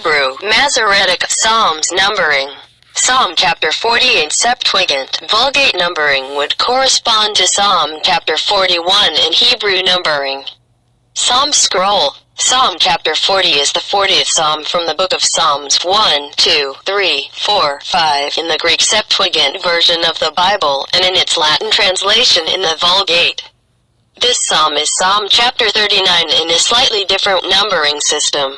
Hebrew, Masoretic, Psalms numbering. Psalm chapter 40 in Septuagint, Vulgate numbering would correspond to Psalm chapter 41 in Hebrew numbering. Psalm scroll. Psalm chapter 40 is the 40th psalm from the book of Psalms 1, 2, 3, 4, 5 in the Greek Septuagint version of the Bible and in its Latin translation in the Vulgate. This psalm is Psalm chapter 39 in a slightly different numbering system.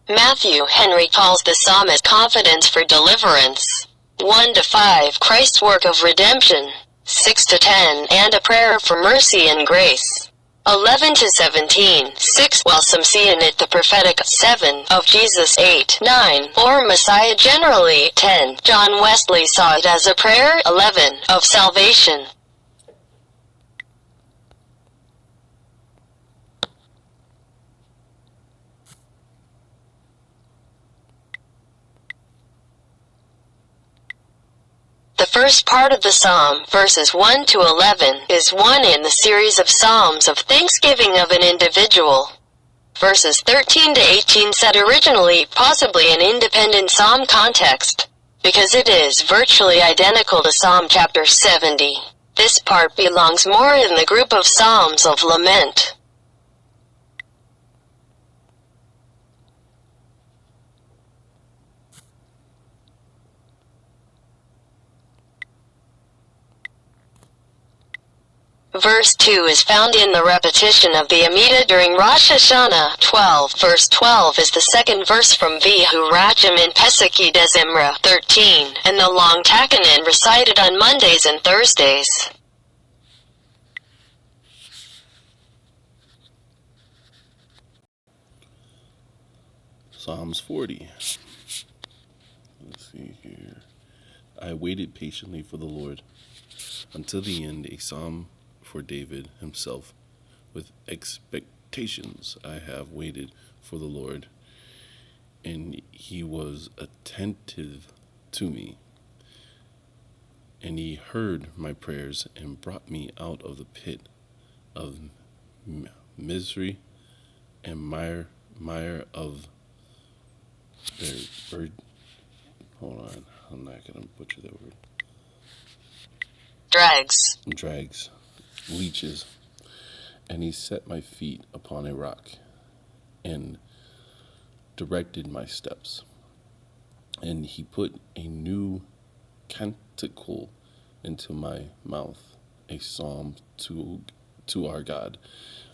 Matthew Henry calls the psalm as confidence for deliverance. 1-5, Christ's work of redemption. 6-10, and a prayer for mercy and grace. 11-17, 6, while some see in it the prophetic 7 of Jesus. 8-9, or Messiah generally. 10, John Wesley saw it as a prayer. 11, of salvation. The first part of the psalm, verses 1 to 11, is one in the series of psalms of thanksgiving of an individual. Verses 13 to 18 set originally possibly an independent psalm context, because it is virtually identical to Psalm chapter 70. This part belongs more in the group of psalms of lament. Verse 2 is found in the repetition of the Amidah during Rosh Hashanah. 12. Verse 12 is the second verse from Vihu Rachim in Pesach Dezimra. 13. And the long Takanin recited on Mondays and Thursdays. Psalms 40. Let's see here. I waited patiently for the Lord until the end, a psalm for David himself. With expectations I have waited for the Lord, and he was attentive to me. And he heard my prayers and brought me out of the pit of misery and mire of the bird. Hold on, I'm not gonna butcher that word. Drags, leeches, and he set my feet upon a rock and directed my steps. And he put a new canticle into my mouth, a psalm to our God,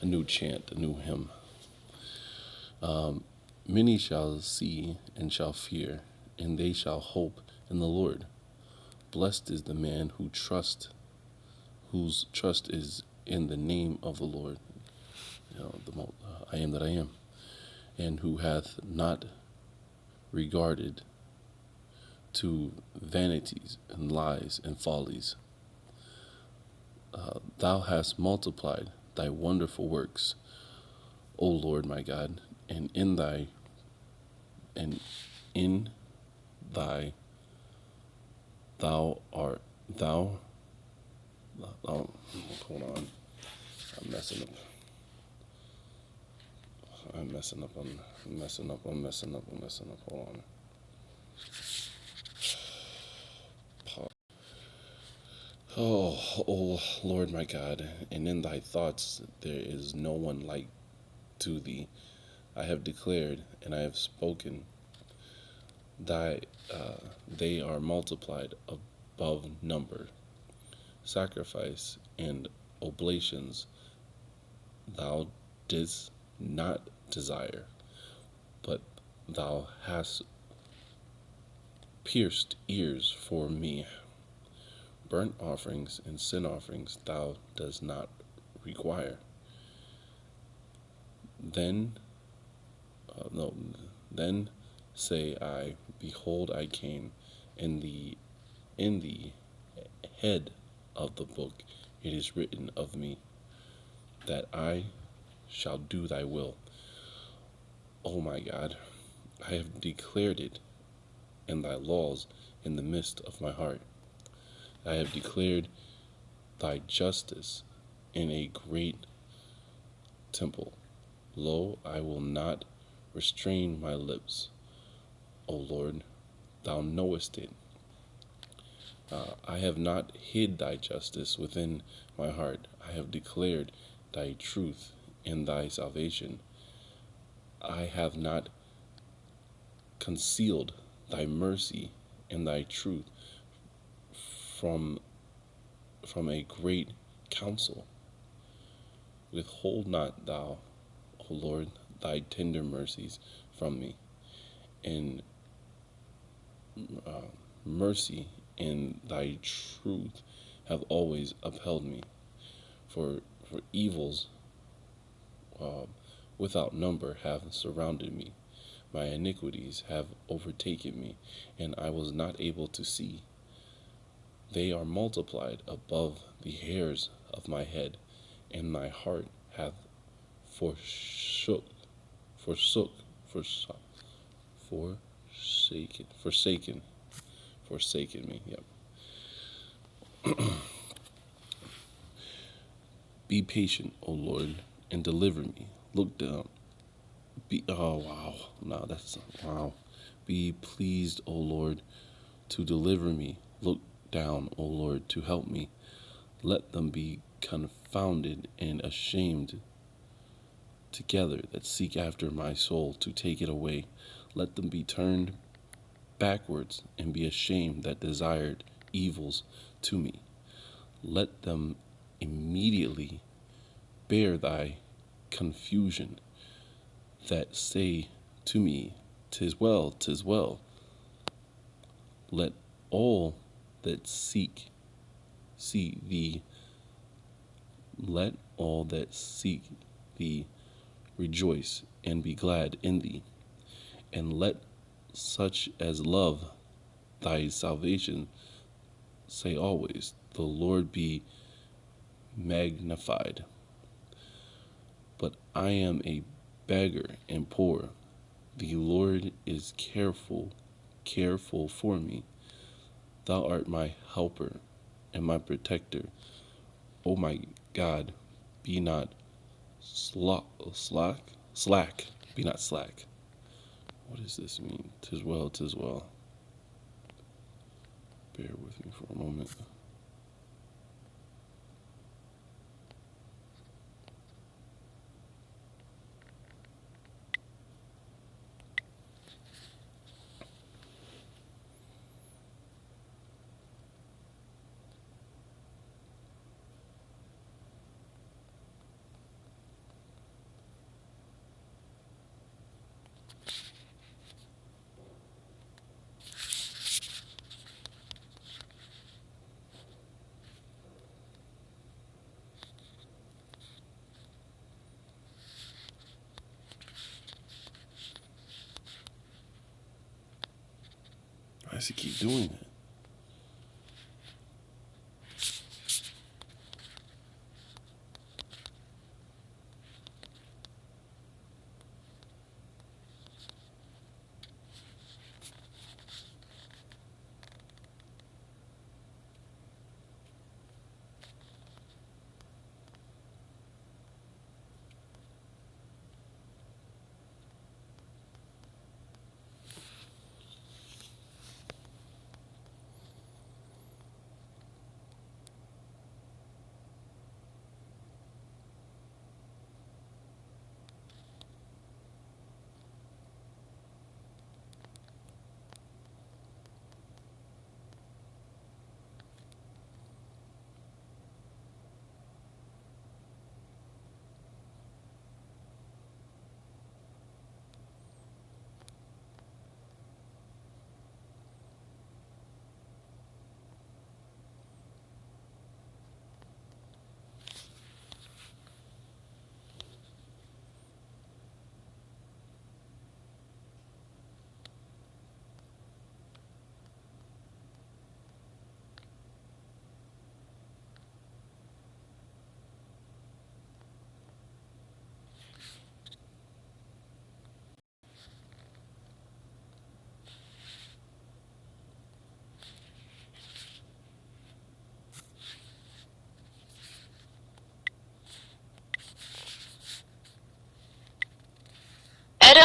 a new chant, a new hymn. Many shall see and shall fear, and they shall hope in the Lord. Blessed is the man whose trust is in the name of the Lord, I am that I am, and who hath not regarded to vanities and lies and follies. Thou hast multiplied thy wonderful works, O Lord my God, and thou hold on, I'm messing up, hold on. Oh Lord my God, and in thy thoughts there is no one like to thee. I have declared and I have spoken. They are multiplied above number. Sacrifice and oblations thou didst not desire, but thou hast pierced ears for me. Burnt offerings and sin offerings thou dost not require. Then no. Then say I, behold, I came. In the head of the book it is written of me, that I shall do thy will. O my God, I have declared it, and thy laws in the midst of my heart. I have declared thy justice in a great temple. Lo, I will not restrain my lips. O Lord, thou knowest it. I have not hid thy justice within my heart. I have declared thy truth in thy salvation. I have not concealed thy mercy and thy truth from a great council. Withhold not thou, O Lord, thy tender mercies from me, and mercy and thy truth have always upheld me. For evils without number have surrounded me. My iniquities have overtaken me, and I was not able to see. They are multiplied above the hairs of my head, and my heart hath forsaken, forsaken me. Yep. Be patient, O Lord, and deliver me. Look down. Oh wow. No, that's wow. Be pleased, O Lord, to deliver me. Look down, O Lord, to help me. Let them be confounded and ashamed together that seek after my soul to take it away. Let them be turned backwards and be ashamed that desired evils to me. Let them immediately bear thy confusion that say to me, 'Tis well, 'tis well. Let all that seek thee, let all that seek thee rejoice and be glad in thee, and let such as love thy salvation say always, The Lord be magnified. But I am a beggar and poor. The Lord is careful for me. Thou art my helper and my protector. O my God, be not slack. Be not slack. What does this mean? 'Tis well, 'tis well. Bear with me for a moment. Why does he keep doing that?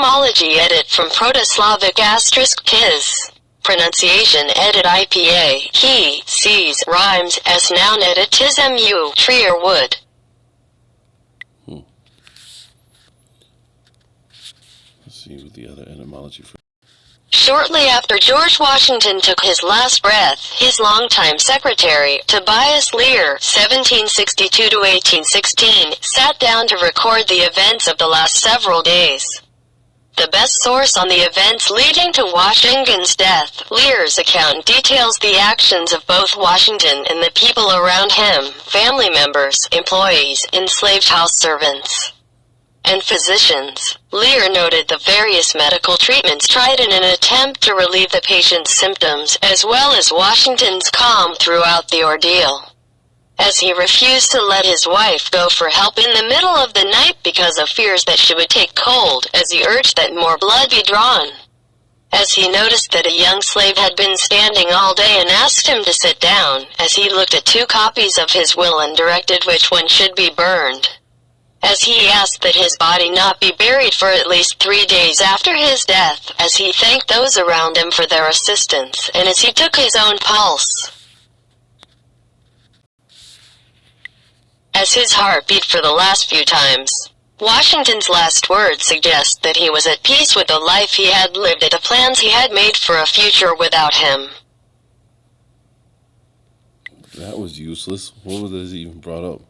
Etymology edit from Proto-Slavic * tis. Pronunciation edit IPA, he, sees, rhymes, as noun edit tis mu, tree or wood. Let's see what the other etymology for. Shortly after George Washington took his last breath, his longtime secretary, Tobias Lear (1762–1816), sat down to record the events of the last several days. The best source on the events leading to Washington's death, Lear's account details the actions of both Washington and the people around him, family members, employees, enslaved house servants, and physicians. Lear noted the various medical treatments tried in an attempt to relieve the patient's symptoms, as well as Washington's calm throughout the ordeal, as he refused to let his wife go for help in the middle of the night because of fears that she would take cold, as he urged that more blood be drawn. As he noticed that a young slave had been standing all day and asked him to sit down, as he looked at 2 copies of his will and directed which one should be burned, as he asked that his body not be buried for at least 3 days after his death, as he thanked those around him for their assistance, and as he took his own pulse, as his heart beat for the last few times. Washington's last words suggest that he was at peace with the life he had lived and the plans he had made for a future without him. That was useless. What was this even brought up?